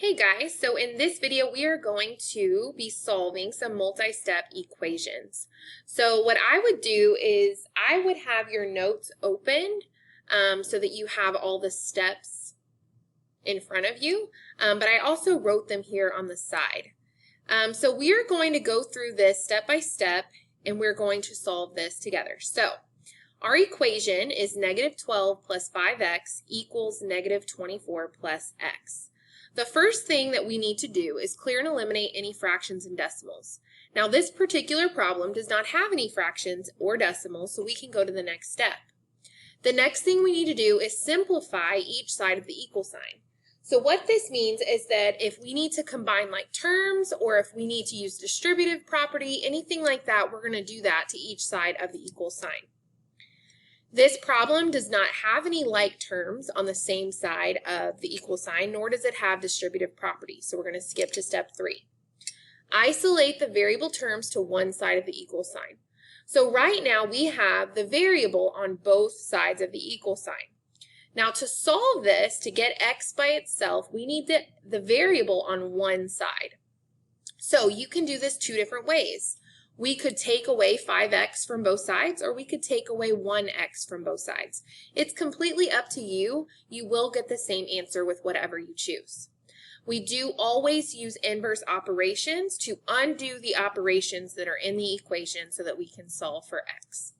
Hey guys, so in this video we are going to be solving some multi-step equations. So what I would do is I would have your notes opened so that you have all the steps in front of you, but I also wrote them here on the side. So we are going to go through this step by step and we're going to solve this together. So our equation is -12 plus 5x equals -24 plus x. The first thing that we need to do is clear and eliminate any fractions and decimals. Now this particular problem does not have any fractions or decimals, so we can go to the next step. The next thing we need to do is simplify each side of the equal sign. So what this means is that if we need to combine like terms or if we need to use distributive property, anything like that, we're going to do that to each side of the equal sign. This problem does not have any like terms on the same side of the equal sign, nor does it have distributive property. So we're going to skip to step 3. Isolate the variable terms to one side of the equal sign. So right now we have the variable on both sides of the equal sign. Now to solve this, to get x by itself, we need the variable on one side. So you can do this two different ways. We could take away 5x from both sides, or we could take away 1x from both sides. It's completely up to you. You will get the same answer with whatever you choose. We do always use inverse operations to undo the operations that are in the equation so that we can solve for x.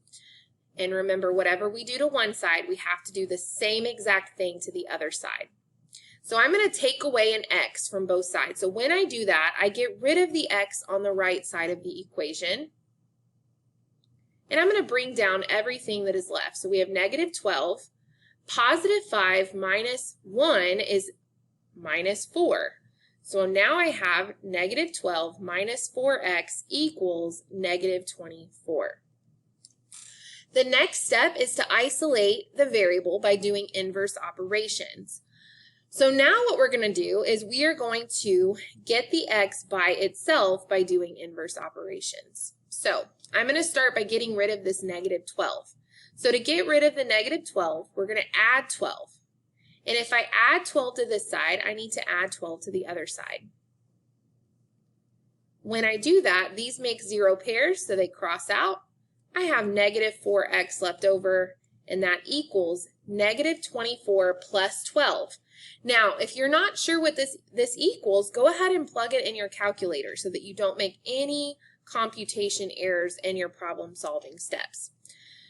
And remember, whatever we do to one side, we have to do the same exact thing to the other side. So I'm going to take away an x from both sides. So when I do that, I get rid of the x on the right side of the equation. And I'm going to bring down everything that is left. So we have -12. Positive 5 minus 1 is -4. So now I have -12 minus 4x equals -24. The next step is to isolate the variable by doing inverse operations. So now what we're going to do is we are going to get the x by itself by doing inverse operations. So I'm going to start by getting rid of this -12. So to get rid of the -12, we're going to add 12. And if I add 12 to this side, I need to add 12 to the other side. When I do that, these make 0 pairs, so they cross out. I have -4x left over, and that equals -24 plus 12. Now, if you're not sure what this equals, go ahead and plug it in your calculator so that you don't make any computation errors in your problem solving steps.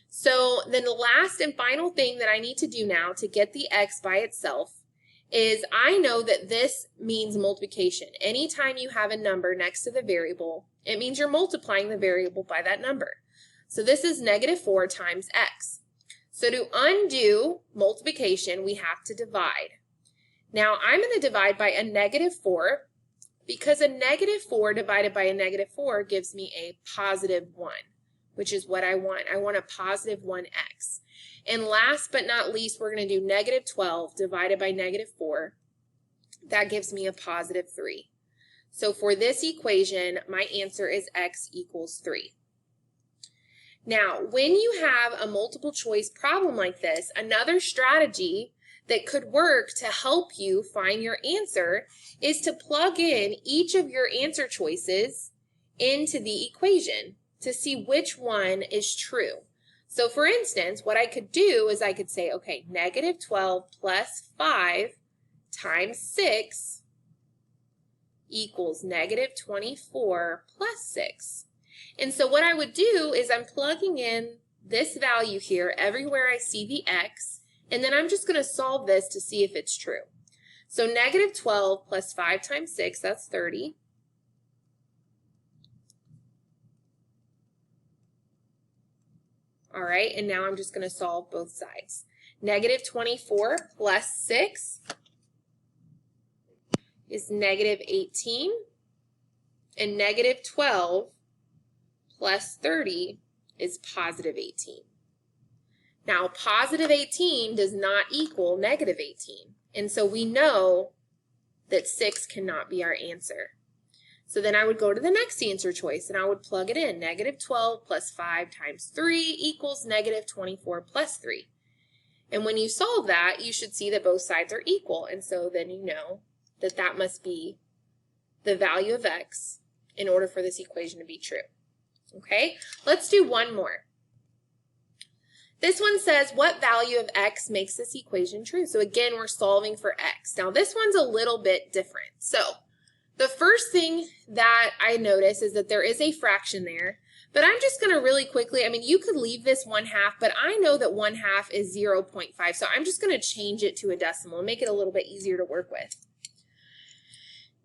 So then the last and final thing that I need to do now to get the x by itself is I know that this means multiplication. Anytime you have a number next to the variable, it means you're multiplying the variable by that number. So this is -4 times x. So to undo multiplication, we have to divide. Now I'm going to divide by a -4 because a -4 divided by a -4 gives me a +1, which is what I want. I want a +1x. And last but not least, we're going to do -12 divided by -4. That gives me a +3. So for this equation, my answer is x equals 3. Now, when you have a multiple choice problem like this, another strategy that could work to help you find your answer is to plug in each of your answer choices into the equation to see which one is true. So for instance, what I could do is I could say, okay, -12 plus 5 times 6 equals -24 plus 6. And so what I would do is I'm plugging in this value here everywhere I see the x, and then I'm just going to solve this to see if it's true. So -12 plus 5 times 6, that's 30. All right, and now I'm just going to solve both sides. -24 plus 6 is -18, and -12 plus 30 is +18. Now, +18 does not equal -18, and so we know that 6 cannot be our answer. So then I would go to the next answer choice, and I would plug it in. -12 plus 5 times 3 equals -24 plus 3. And when you solve that, you should see that both sides are equal, and so then you know that that must be the value of x in order for this equation to be true. Okay, let's do one more. This one says, what value of x makes this equation true? So again, we're solving for x. Now this one's a little bit different. So the first thing that I notice is that there is a fraction there, but I'm just going to really quickly, I mean, you could leave this 1/2, but I know that 1/2 is 0.5, so I'm just going to change it to a decimal and make it a little bit easier to work with.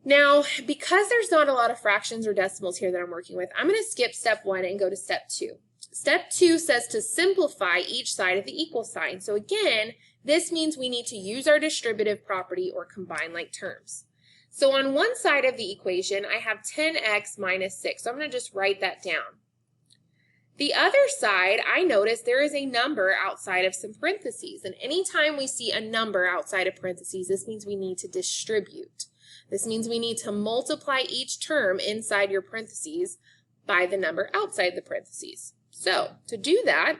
Now, because there's not a lot of fractions or decimals here that I'm working with, I'm going to skip step 1 and go to step 2. Step 2 says to simplify each side of the equal sign. So again, this means we need to use our distributive property or combine like terms. So on one side of the equation, I have 10x minus 6. So I'm going to just write that down. The other side, I notice there is a number outside of some parentheses. And anytime we see a number outside of parentheses, this means we need to distribute. This means we need to multiply each term inside your parentheses by the number outside the parentheses. So to do that,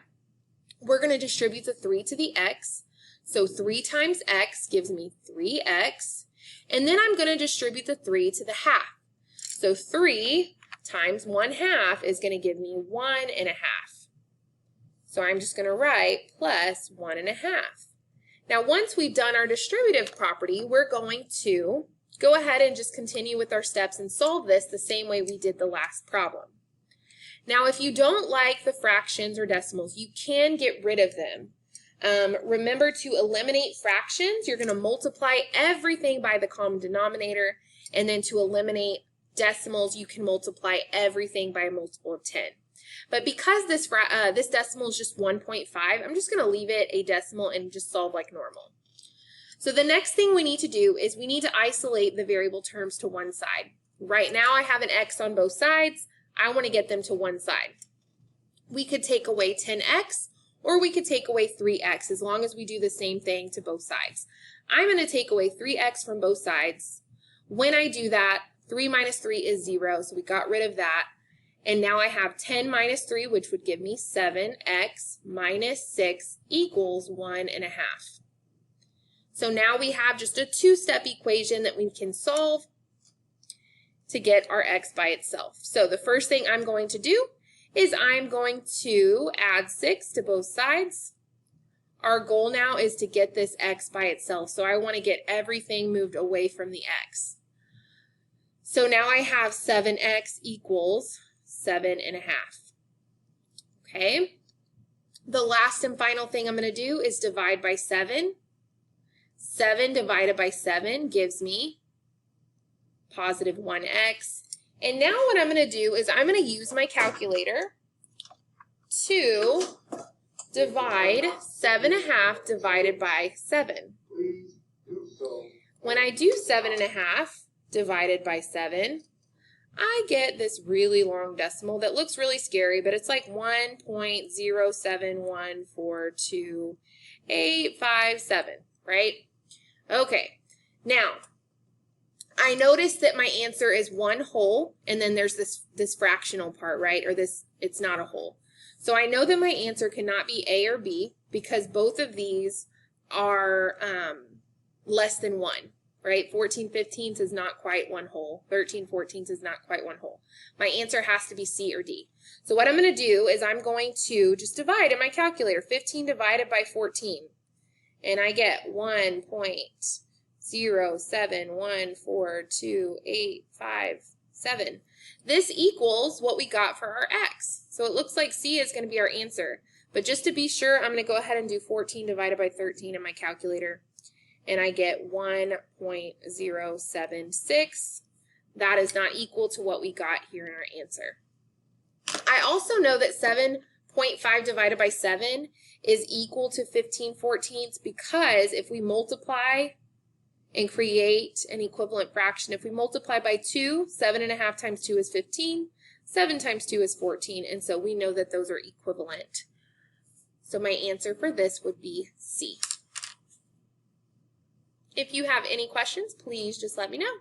we're going to distribute the 3 to the x. So 3 times x gives me 3x. And then I'm going to distribute the 3 to the half. So 3 times 1/2 is going to give me 1/2. So I'm just going to write plus 1/2. Now once we've done our distributive property, we're going to go ahead and just continue with our steps and solve this the same way we did the last problem. Now, if you don't like the fractions or decimals, you can get rid of them. Remember to eliminate fractions. You're going to multiply everything by the common denominator, and then to eliminate decimals, you can multiply everything by a multiple of 10. But because this decimal is just 1.5, I'm just going to leave it a decimal and just solve like normal. So the next thing we need to do is we need to isolate the variable terms to one side. Right now I have an x on both sides. I want to get them to one side. We could take away 10x or we could take away 3x as long as we do the same thing to both sides. I'm going to take away 3x from both sides. When I do that, 3 minus 3 is 0, so we got rid of that. And now I have 10 minus 3, which would give me 7x minus 6 equals 1.5. So now we have just a two-step equation that we can solve to get our x by itself. So the first thing I'm going to do is I'm going to add 6 to both sides. Our goal now is to get this x by itself. So I want to get everything moved away from the x. So now I have 7x equals 7.5. Okay. The last and final thing I'm going to do is divide by 7. 7 divided by 7 gives me positive 1x. And now what I'm going to do is I'm going to use my calculator to divide 7.5 divided by 7. When I do 7.5 divided by 7, I get this really long decimal that looks really scary, but it's like 1.07142.857, right? Okay, now I noticed that my answer is 1 whole, and then there's this fractional part, right? Or it's not a whole. So I know that my answer cannot be A or B because both of these are less than 1, right? 14/15 is not quite 1 whole. 13/14 is not quite 1 whole. My answer has to be C or D. So what I'm going to do is I'm going to just divide in my calculator. 15 divided by 14. And I get 1.07142.857. This equals what we got for our x. So it looks like C is going to be our answer. But just to be sure, I'm going to go ahead and do 14 divided by 13 in my calculator. And I get 1.076. That is not equal to what we got here in our answer. I also know that 7.5 divided by 7 is equal to 15/14 because if we multiply and create an equivalent fraction, if we multiply by 2, 7.5 times 2 is 15, 7 times 2 is 14, and so we know that those are equivalent. So my answer for this would be C. If you have any questions, please just let me know.